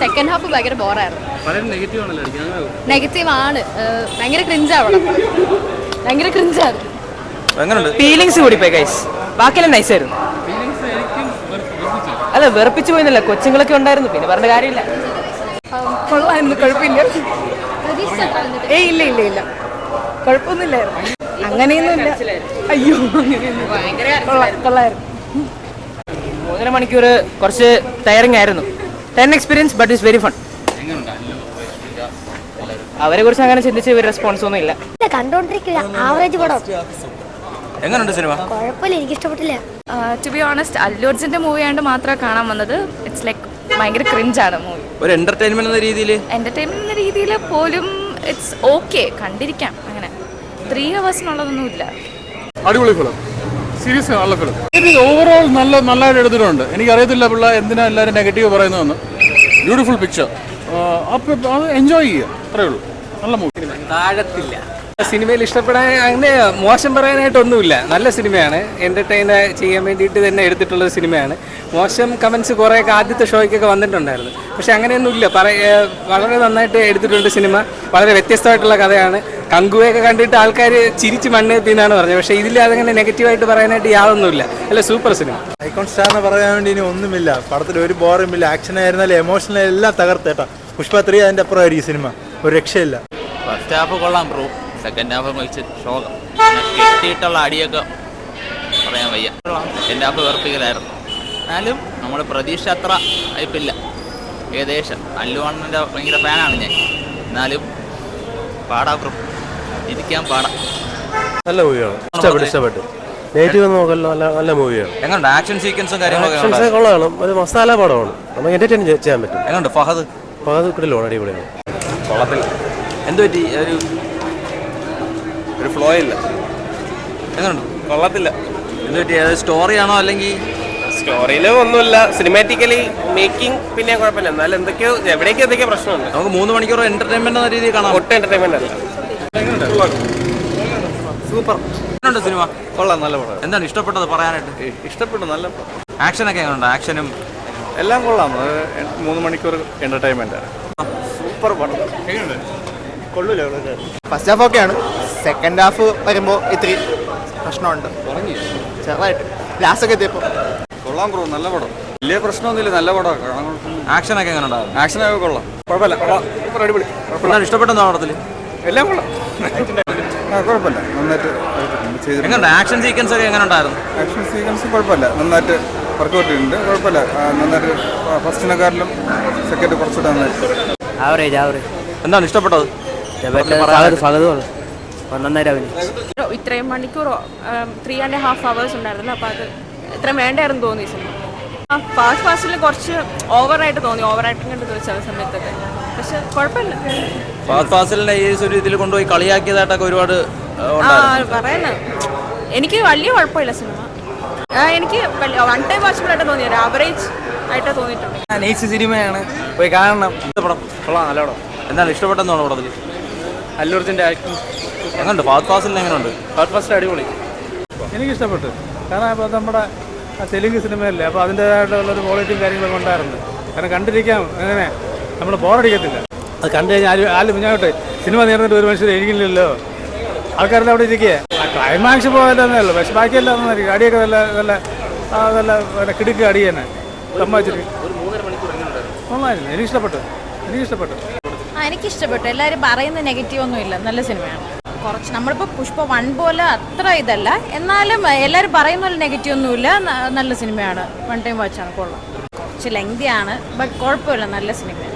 Second half ഭയങ്കര ബോറായിരുന്നു. Negative ആണ്, ഭയങ്കര ക്രിഞ്ചാവണം, ഭയങ്കര ക്രിഞ്ചായിരുന്നു. ഫീലിങ്സ് കൂടിപ്പോയി ഗൈസ്. ബാക്കിയെല്ലാം നൈസായിരുന്നു. അല്ല വെറുപ്പിച്ചു പോയില്ല, കൊച്ചുങ്ങളൊക്കെ ഉണ്ടായിരുന്നു, പിന്നെ പറഞ്ഞ കാര്യമില്ല. കൊള്ളായിരുന്നു, കുഴപ്പമില്ല. ഇല്ല ഇല്ല ഇല്ല, കുഴപ്പമൊന്നുമില്ലായിരുന്നു, അങ്ങനെയൊന്നുമില്ല. അയ്യോ കൊള്ളായിരുന്നു. 3.5 മണിക്കൂർ കുറച്ച് ടയറിംഗ് ആയിരുന്നു. 10 experience but it's very fun. അവരെ കുറിച്ച് അങ്ങനെ ചിന്തിച്ച് റെസ്പോൺസ് ഒന്നും ഇല്ല. കണ്ടോണ്ടിരിക്കുക ആവറേജ് പടം. എങ്ങനെയുണ്ട് സിനിമ? കുഴപ്പമില്ല, എനിക്ക് ഇഷ്ടപ്പെട്ടില്ല. ടു ബി ഓണസ്റ്റ് അല്ലു അർജുന്റെ മൂവി ആയതുകൊണ്ട് മാത്രമേ കാണാൻ വന്നത്. ഇറ്റ്സ് ലൈക്ക് ഭയങ്കര ക്രിഞ്ചാണ് മൂവി. ഒരു എന്റർടൈൻമെന്റ് എന്ന രീതിയിൽ പോലും ഇറ്റ്സ് ഓക്കെ, കണ്ടിരിക്കാം. അങ്ങനെ 3 hours ഇല്ല. അടിപൊളി ഫിലിം, സീരിയസ് നല്ല ഫിലിം. ഓവറോൾ നല്ലതായിട്ട് എടുത്തിട്ടുണ്ട്. എനിക്കറിയത്തില്ല പിള്ള എന്തിനാ എല്ലാവരും നെഗറ്റീവ് പറയുന്നതെന്ന്. ബ്യൂട്ടിഫുൾ പിക്ചർ, അപ്പോൾ അത് എൻജോയ് ചെയ്യുക, അത്രയേ ഉള്ളൂ. നല്ല മൂവി. താഴത്തില്ല. സിനിമയിൽ ഇഷ്ടപ്പെടാൻ അങ്ങനെ മോശം പറയാനായിട്ടൊന്നുമില്ല. നല്ല സിനിമയാണ്, എൻ്റർടൈൻ ചെയ്യാൻ വേണ്ടിയിട്ട് തന്നെ എടുത്തിട്ടുള്ള സിനിമയാണ്. മോശം കമൻസ് കുറേയൊക്കെ ആദ്യത്തെ ഷോയ്ക്കൊക്കെ വന്നിട്ടുണ്ടായിരുന്നു, പക്ഷെ അങ്ങനെയൊന്നുമില്ല. വളരെ നന്നായിട്ട് എടുത്തിട്ടുണ്ട് സിനിമ. വളരെ വ്യത്യസ്തമായിട്ടുള്ള കഥയാണ്. കങ്കുവയൊക്കെ കണ്ടിട്ട് ആൾക്കാർ ചിരിച്ച് മണ്ണെത്തിയെന്നാണ് പറഞ്ഞത്, പക്ഷേ ഇതിൽ അതങ്ങനെ നെഗറ്റീവായിട്ട് പറയാനായിട്ട് യാതൊന്നുമില്ല. അല്ല, സൂപ്പർ സിനിമ. ഐക്കോൺ സ്റ്റാർ എന്ന് പറയാൻ വേണ്ടി ഇനി ഒന്നുമില്ല. പടത്തിൽ ഒരു ബോറുമില്ല. ആക്ഷൻ ആയിരുന്നാലും എമോഷണൽ എല്ലാം തകർത്തേട്ടാ. പുഷ്പ 3 അതിൻ്റെ അപ്പുറമായിരിക്കും സിനിമ, ഒരു രക്ഷയില്ല. ഫസ്റ്റ് ഹാഫ് കൊള്ളാം ബ്രോ, സെക്കൻഡ് ഹാഫ് കഴിച്ച് ശോകം. കെട്ടിയിട്ടുള്ള അടിയൊക്കെ പറയാൻ വയ്യ. സെക്കൻഡ് ഹാഫ് വെറുപ്പിക്കലായിരുന്നു. എന്നാലും നമ്മുടെ പ്രതീക്ഷ അത്ര ഹൈപ്പില്ല. ഏകദേശം അല്ലു അണ്ണൻ്റെ ഭയങ്കര ഫാനാണ് ഞാൻ. എന്നാലും പാടാ ബ്രോ, ഇരിക്കാൻ പാടാം. നല്ല മൂവിയാണ്, ഇഷ്ടപ്പെട്ടു. നെഗറ്റീവ് നോക്കല്ലോ, നല്ല മൂവിയാണ്. എങ്ങനെയുണ്ട് ആക്ഷൻ സീക്വൻസും കാര്യങ്ങളൊക്കെ? കൊള്ളാണ്, ഒരു മസാല പടമാണ്, നമുക്ക് എന്റർടൈൻ ചെയ്യാൻ പറ്റും. എങ്ങനെയുണ്ട് ഫഹദ് കിടലോ, അടിപൊളിയാണ്. കൊള്ളത്തില്ല. എന്ത് പറ്റി? ഒരു ഫ്ലോ ഇല്ല. എങ്ങനെയുണ്ട്? കൊള്ളത്തില്ല. എന്ത് പറ്റി? സ്റ്റോറിയാണോ അല്ലെങ്കിൽ? സ്റ്റോറിയിൽ ഒന്നുമില്ല, സിനിമാറ്റിക്കലി മേക്കിംഗ് പിന്നെ കുഴപ്പമില്ല. എന്നാലും എന്തൊക്കെയോ എന്തൊക്കെയോ പ്രശ്നമുണ്ട്. നമുക്ക് 3 മണിക്കൂർ എന്റർടൈൻമെന്റ് എന്ന രീതിയിൽ കാണാം. ഒട്ടും എന്റർടൈൻമെന്റ് അല്ല. സൂപ്പർ. എങ്ങനെയുണ്ട് സിനിമ? കൊള്ളാം, നല്ല പടം. എന്താണ് ഇഷ്ടപ്പെട്ടത് പറയാനായിട്ട്? ഇഷ്ടപ്പെട്ടു, നല്ല ആക്ഷനൊക്കെ എങ്ങനെയുണ്ട്? ആക്ഷനും എല്ലാം കൊള്ളാം. 3 മണിക്കൂർ എന്റർടൈൻമെന്റ് ആണ്. സൂപ്പർ പടം. കൊള്ളൂല. ഫസ്റ്റ് ഹാഫ് ഓക്കെയാണ്, സെക്കൻഡ് ഹാഫ് വരുമ്പോൾ ഇത്തിരി പ്രശ്നമുണ്ട് ചെറുതായിട്ട്. ലാസ്റ്റൊക്കെ എത്തിയപ്പോൾ കൊള്ളാം ബ്രോ, നല്ല പടം. വലിയ പ്രശ്നമൊന്നുമില്ല, നല്ല പടമാണ്. ആക്ഷനൊക്കെ എങ്ങനെയുണ്ടായിരുന്നു? ആക്ഷനൊക്കെ കൊള്ളാം, കുഴപ്പമില്ല. അടിപൊളി. എന്താണ് ഇഷ്ടപ്പെട്ടെന്താ പടത്തിൽ? എല്ലാം കൊള്ളാം, കുഴപ്പമില്ല. നന്നായിട്ട് എങ്ങനെയുണ്ട്? ആക്ഷൻ സീക്വൻസ് ഒക്കെ എങ്ങനെ ഉണ്ടായിരുന്നു? ആക്ഷൻ സീക്വൻസ് കുഴപ്പമില്ല, നന്നായിട്ട് വർക്കൗട്ട് ചെയ്തിട്ടുണ്ട്. കുഴപ്പമില്ല, നന്നായിട്ട് ഫസ്റ്റിനെക്കാരിലും സെക്കൻഡ് കുറച്ചുകൂടെ നന്നായിട്ട്. ആവറേജ്. എന്താണ് ഇഷ്ടപ്പെട്ടത്? ഇത്രയും മണിക്കൂറോ 3.5 hours ഉണ്ടായിരുന്നല്ലോ, അപ്പോൾ അത് ഇത്രയും വേണ്ടായിരുന്നു തോന്നി സിനിമ. ഫാസ്റ്റിൽ കുറച്ച് ഓവറായിട്ട് തോന്നി, ഓവർ ആക്ടിങ് കണ്ട് ചില സമയത്തൊക്കെ. പക്ഷെ കുഴപ്പമില്ല. ഫാസിലിനെ ഈ ഒരു ഇതിൽ കൊണ്ടുപോയി കളിയാക്കിയതായിട്ടൊക്കെ ഒരുപാട് പറയുന്നത്. എനിക്ക് വലിയ കുഴപ്പമില്ല സിനിമ. എനിക്ക് 1 time വാച്ചബിളായിട്ട് തോന്നി, ഒരു ആവറേജ് ആയിട്ട് തോന്നിയിട്ടുണ്ട്. നൈസ് സിനിമയാണ്, പോയി കാണണം. പടം കൊള്ളാം, നല്ല പടം. എന്താണ് ഇഷ്ടപ്പെട്ടെന്നാണ് പടത്തിൽ? അല്ലു അർജുൻ്റെ ആക്ടിങ് എങ്ങനെയുണ്ട്? ഫാസിലിന് എങ്ങനെയുണ്ട്? ഫസ്റ്റ് അടിപൊളി. എനിക്കിഷ്ടപ്പെട്ടു, കാരണം ഇപ്പോൾ നമ്മുടെ തെലുങ്ക് സിനിമയല്ലേ, അപ്പോൾ അതിൻ്റേതായിട്ടുള്ളൊരു ക്വാളിറ്റിയും കാര്യങ്ങളൊക്കെ ഉണ്ടായിരുന്നു. കാരണം കണ്ടിരിക്കാം, അങ്ങനെ നമ്മൾ ബോറടിക്കത്തില്ല. അത് കണ്ടു കഴിഞ്ഞാൽ ആരും മുന്നോട്ട് സിനിമ നേർന്നിട്ട് ഒരു മനുഷ്യർ എഴുതില്ലല്ലോ, ആൾക്കാരെല്ലാം അവിടെ ഇരിക്കുക. ക്ലൈമാക്സ് പോയതന്നെ ഉള്ളൂ, പക്ഷെ ബാക്കിയെല്ലാം നന്നായിരിക്കും. അടിയൊക്കെ നല്ല കിടുക്ക് അടി തന്നെ സമ്മാനിച്ചിട്ട് നന്നായിരുന്നു. എനിക്കിഷ്ടപ്പെട്ടു. എനിക്കിഷ്ടപ്പെട്ടു. എല്ലാവരും പറയുന്ന നെഗറ്റീവ് ഒന്നും ഇല്ല, നല്ല സിനിമയാണ്. കുറച്ച് നമ്മളിപ്പോൾ പുഷ്പ 1 പോലെ അത്ര ഇതല്ല, എന്നാലും എല്ലാവരും പറയുന്ന പോലെ നെഗറ്റീവ് ഒന്നുമില്ല. നല്ല സിനിമയാണ്, 1 time വാച്ചാണ്, കൊള്ളാം. കുറച്ച് ലെങ്തിയാണ്, ബട്ട് കുഴപ്പമില്ല, നല്ല സിനിമയാണ്.